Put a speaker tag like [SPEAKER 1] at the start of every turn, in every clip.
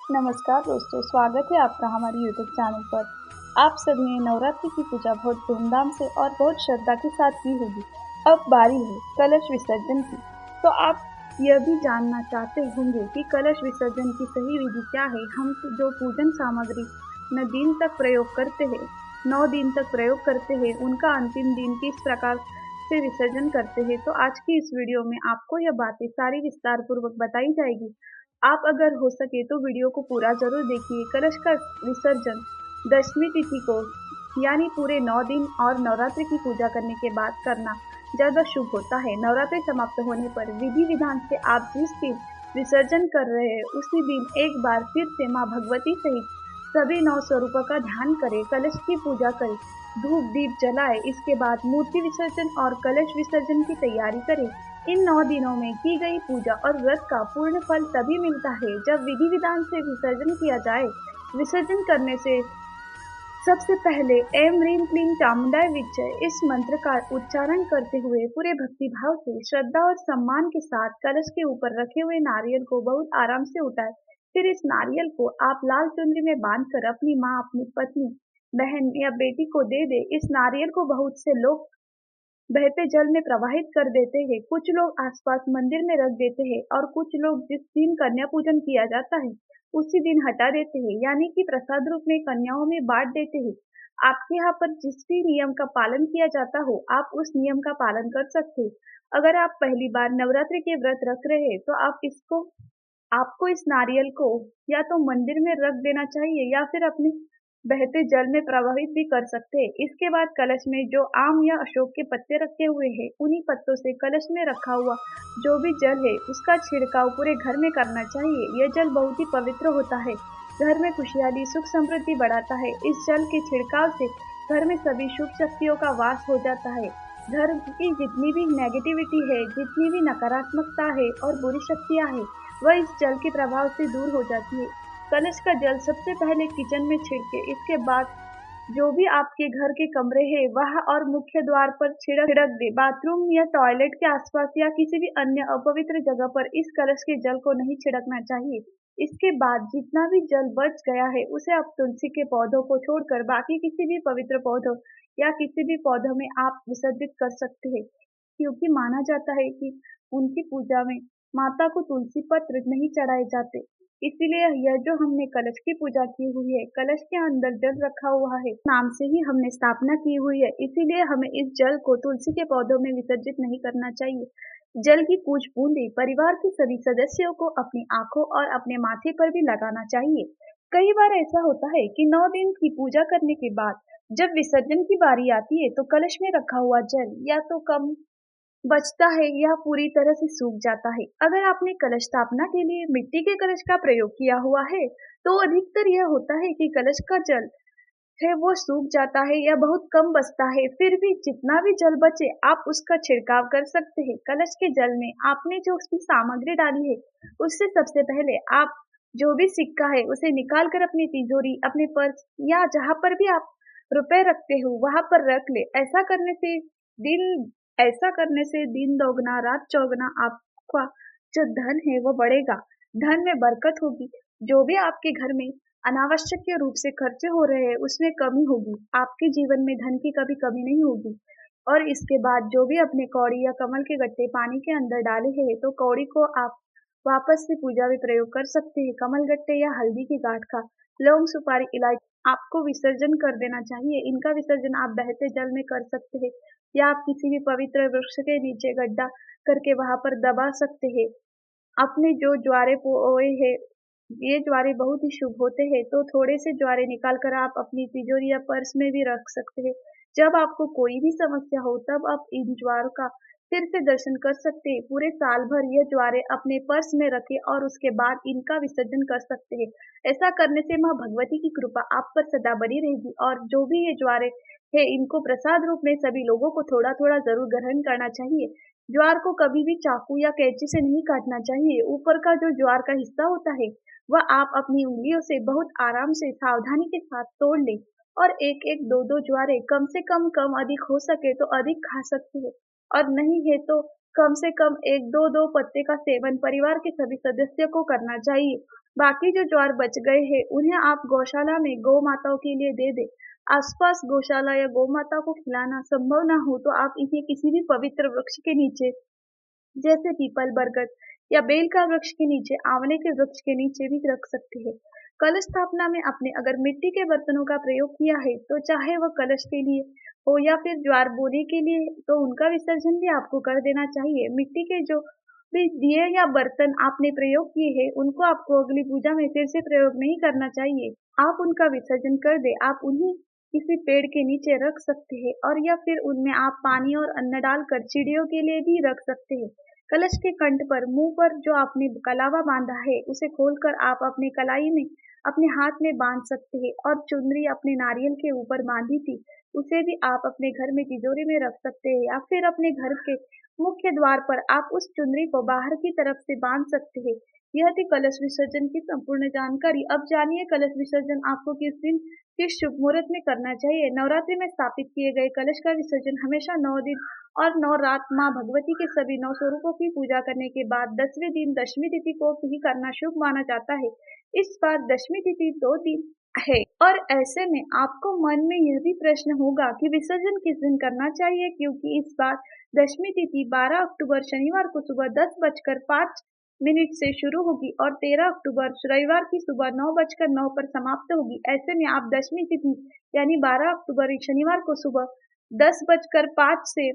[SPEAKER 1] नमस्कार दोस्तों, स्वागत है आपका हमारे यूट्यूब चैनल पर। आप सभी ने नवरात्रि की पूजा बहुत धूमधाम से और बहुत श्रद्धा के साथ की होगी। अब बारी है कलश विसर्जन की। तो आप यह भी जानना चाहते होंगे कि कलश विसर्जन की सही विधि क्या है। हम जो पूजन सामग्री 9 दिन तक प्रयोग करते हैं, 9 दिन तक प्रयोग करते हैं, उनका अंतिम दिन किस प्रकार से विसर्जन करते हैं। तो आज की इस वीडियो में आपको यह बातें सारी विस्तार पूर्वक बताई जाएगी। आप अगर हो सके तो वीडियो को पूरा जरूर देखिए। कलश का विसर्जन दशमी तिथि को यानी पूरे 9 दिन और नवरात्रि की पूजा करने के बाद करना ज्यादा शुभ होता है। नवरात्रि समाप्त होने पर विधि विधान से आप जिस दिन विसर्जन कर रहे हैं उसी दिन एक बार फिर से माँ भगवती सहित सभी 9 स्वरूपों का ध्यान करें, कलश की पूजा करें, धूप दीप जलाए। इसके बाद मूर्ति विसर्जन और कलश विसर्जन की तैयारी करें। इन 9 दिनों में की गई पूजा और व्रत का पूर्ण फल तभी मिलता है जब विधि विधान से विसर्जन किया जाए। विसर्जन करने से सबसे पहले ऐं ह्रीं क्लीं चामुंडाय विच्चे इस मंत्र का उच्चारण करते हुए पूरे भक्ति भाव से, श्रद्धा और सम्मान के साथ कलश के ऊपर रखे हुए नारियल को बहुत आराम से उठाएं। फिर इस नारियल को आप लाल चुनरी में बांधकर अपनी माँ, अपनी पत्नी, बहन या बेटी को दे दे। इस नारियल को बहुत से लोग बहते जल में प्रवाहित कर देते हैं, कुछ लोग आसपास मंदिर में रख देते हैं और कुछ लोग जिस दिन कन्या पूजन किया जाता है उसी दिन हटा देते हैं, यानी कि प्रसाद रूप में कन्याओं में बांट देते हैं। आपके यहाँ पर जिस भी नियम का पालन किया जाता हो आप उस नियम का पालन कर सकते हैं। अगर आप पहली बार नवरात्रि के व्रत रख रहे हैं तो आपको इस नारियल को या तो मंदिर में रख देना चाहिए या फिर अपने बहते जल में प्रवाहित भी कर सकते हैं। इसके बाद कलश में जो आम या अशोक के पत्ते रखे हुए हैं उन्हीं पत्तों से कलश में रखा हुआ जो भी जल है उसका छिड़काव पूरे घर में करना चाहिए। यह जल बहुत ही पवित्र होता है, घर में खुशहाली सुख समृद्धि बढ़ाता है। इस जल के छिड़काव से घर में सभी शुभ शक्तियों का वास हो जाता है। घर की जितनी भी नेगेटिविटी है, जितनी भी नकारात्मकता है और बुरी शक्तियां है, वह इस जल के प्रभाव से दूर हो जाती है। कलश का जल सबसे पहले किचन में छिड़के, इसके बाद जो भी आपके घर के कमरे हैं वह और मुख्य द्वार पर छिड़क दे। बाथरूम या टॉयलेट के आसपास या किसी भी अन्य अपवित्र जगह पर इस कलश के जल को नहीं छिड़कना चाहिए। इसके बाद जितना भी जल बच गया है उसे आप तुलसी के पौधों को छोड़कर बाकी किसी भी पवित्र पौधों या किसी भी पौधों में आप विसर्जित कर सकते हैं, क्योंकि माना जाता है कि उनकी पूजा में माता को तुलसी पत्र नहीं चढ़ाए जाते। इसीलिए यह जो हमने कलश की पूजा की हुई है, कलश के अंदर जल रखा हुआ है, नाम से ही हमने स्थापना की हुई है, इसीलिए हमें इस जल को तुलसी के पौधों में विसर्जित नहीं करना चाहिए। जल की कुछ बूंदे परिवार के सभी सदस्यों को अपनी आंखों और अपने माथे पर भी लगाना चाहिए। कई बार ऐसा होता है कि 9 दिन की पूजा करने के बाद जब विसर्जन की बारी आती है तो कलश में रखा हुआ जल या तो कम बचता है या पूरी तरह से सूख जाता है। अगर आपने कलश स्थापना के लिए मिट्टी के कलश का प्रयोग किया हुआ है तो अधिकतर यह होता है कि कलश का जल है वो सूख जाता है या बहुत कम बचता है। फिर भी जितना भी जल बचे आप उसका छिड़काव कर सकते हैं। कलश के जल में आपने जो उसकी सामग्री डाली है उससे सबसे पहले आप जो भी सिक्का है उसे निकाल कर अपनी तिजोरी, अपने पर्स या जहां पर भी आप रुपए रखते हो वहां पर रख ले। दिन ऐसा करने से दिन दोगुना रात चौगुना आपका जो धन है वो बढ़ेगा, धन में बरकत होगी। जो भी आपके घर में अनावश्यक रूप से खर्चे हो रहे हैं उसमें कमी होगी, आपके जीवन में धन की कभी कमी नहीं होगी। और इसके बाद जो भी अपने कौड़ी या कमल के गट्टे पानी के अंदर डाले हैं तो कौड़ी को आप वापस से पूजा में प्रयोग कर सकते हैं। कमल गट्टे या हल्दी की गांठ का लौंग सुपारी इलायची आपको विसर्जन कर देना चाहिए। इनका विसर्जन आप बहते जल में कर सकते हैं या आप किसी भी पवित्र वृक्ष के नीचे गड्ढा करके वहां पर दबा सकते हैं। अपने जो ज्वारे पोए हैं, ये ज्वारे बहुत ही शुभ होते हैं, तो थोड़े से ज्वारे निकाल कर आप अपनी तिजोरी या पर्स में भी रख सकते हैं। जब आपको कोई भी समस्या हो तब आप इन ज्वारों का फिर से दर्शन कर सकते हैं। पूरे साल भर ये ज्वारे अपने पर्स में रखें और उसके बाद इनका विसर्जन कर सकते हैं। ऐसा करने से माँ भगवती की कृपा आप पर सदा बनी रहेगी और जो भी ये ज्वारे है इनको प्रसाद रूप में सभी लोगों को थोड़ा थोड़ा जरूर ग्रहण करना चाहिए। ज्वार को कभी भी चाकू या कैंची से नहीं काटना चाहिए। ऊपर का जो ज्वार का हिस्सा होता है वह आप अपनी उंगलियों से बहुत आराम से सावधानी के साथ तोड़ लें और एक एक दो दो ज्वारे कम अधिक हो सके तो अधिक खा सकते हैं और नहीं है तो कम से कम एक दो दो पत्ते का सेवन परिवार के सभी सदस्यों को करना चाहिए। बाकी जो ज्वार बच गए हैं उन्हें आप गौशाला में गौ माताओं के लिए दे दें। आसपास गौशाला या गौ माता को खिलाना संभव ना हो तो आप इन्हें किसी भी पवित्र वृक्ष के नीचे, जैसे पीपल, बरगद या बेल का वृक्ष के नीचे, आंवले के वृक्ष के नीचे भी रख सकते हैं। कलश स्थापना में आपने अगर मिट्टी के बर्तनों का प्रयोग किया है तो चाहे वह कलश के लिए हो या फिर ज्वार बोने के लिए, तो उनका विसर्जन भी आपको कर देना चाहिए। मिट्टी के जो भी दिए या बर्तन आपने प्रयोग किए हैं उनको आपको अगली पूजा में फिर से प्रयोग नहीं करना चाहिए। आप उनका विसर्जन कर दे। आप उन्हें किसी पेड़ के नीचे रख सकते हैं और या फिर उनमें आप पानी और अन्न डालकर चिड़ियों के लिए भी रख सकते हैं। कलश के कंठ पर मुंह पर जो आपने कलावा बांधा है उसे खोलकर आप अपने कलाई में अपने हाथ में बांध सकते हैं और चुनरी अपने नारियल के ऊपर बांधी थी उसे भी आप अपने घर में तिजोरी में रख सकते हैं या फिर अपने घर के मुख्य द्वार पर आप उस चुनरी को बाहर की तरफ से बांध सकते हैं। यह थी कलश विसर्जन की संपूर्ण जानकारी। अब जानिए कलश विसर्जन आपको किस दिन किस शुभ मुहूर्त में करना चाहिए। नवरात्रि में स्थापित किए गए कलश का विसर्जन हमेशा 9 दिन और 9 रात माँ भगवती के सभी 9 स्वरूपों की पूजा करने के बाद 10वें दिन दशमी तिथि को ही करना शुभ माना जाता है। इस बार दशमी तिथि 2 दिन है और ऐसे में आपको मन में यह भी प्रश्न होगा कि विसर्जन किस दिन करना चाहिए, क्योंकि इस बार दशमी तिथि 12 अक्टूबर शनिवार को सुबह 10:05 से शुरू होगी और 13 अक्टूबर रविवार की सुबह 9:09 पर समाप्त होगी। ऐसे में आप दशमी तिथि यानी 12 अक्टूबर शनिवार को सुबह 10:05 से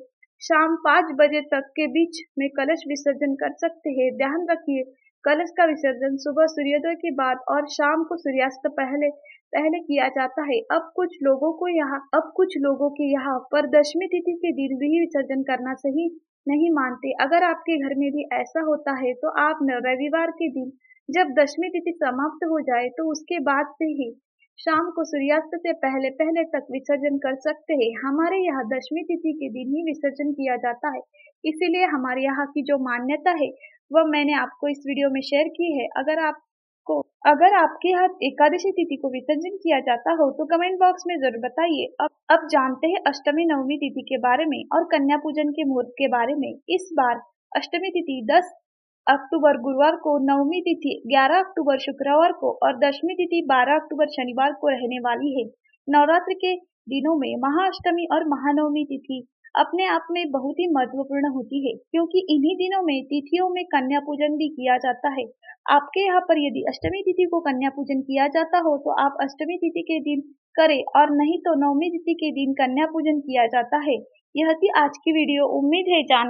[SPEAKER 1] शाम 5 बजे तक के बीच में कलश विसर्जन कर सकते हैं। ध्यान रखिए, कलश का विसर्जन सुबह सूर्योदय के बाद और शाम को सूर्यास्त पहले पहले किया जाता है। अब कुछ लोगों के यहाँ पर दशमी तिथि के दिन भी विसर्जन करना सही नहीं मानते। अगर आपके घर में भी ऐसा होता है तो आप रविवार के दिन जब दशमी तिथि समाप्त हो जाए तो उसके बाद से ही शाम को सूर्यास्त से पहले पहले तक विसर्जन कर सकते हैं। हमारे यहाँ दशमी तिथि के दिन ही विसर्जन किया जाता है, इसीलिए हमारे यहाँ की जो मान्यता है वह मैंने आपको इस वीडियो में शेयर की है। अगर आपके यहाँ एकादशी तिथि को विसर्जन किया जाता हो तो कमेंट बॉक्स में जरूर बताइए। अब जानते हैं अष्टमी नवमी तिथि के बारे में और कन्या पूजन के मुहूर्त के बारे में। इस बार अष्टमी तिथि 10 अक्टूबर गुरुवार को, नवमी तिथि 11 अक्टूबर शुक्रवार को और दशमी तिथि 12 अक्टूबर शनिवार को रहने वाली है। नवरात्र के दिनों में महाअष्टमी और महानवमी तिथि अपने आप में बहुत ही महत्वपूर्ण होती है, क्योंकि इन्हीं दिनों में तिथियों में कन्या पूजन भी किया जाता है। आपके यहाँ पर यदि अष्टमी तिथि को कन्या पूजन किया जाता हो तो आप अष्टमी तिथि के दिन करें और नहीं तो नवमी तिथि के दिन कन्या पूजन किया जाता है। यह थी आज की वीडियो। उम्मीद है जान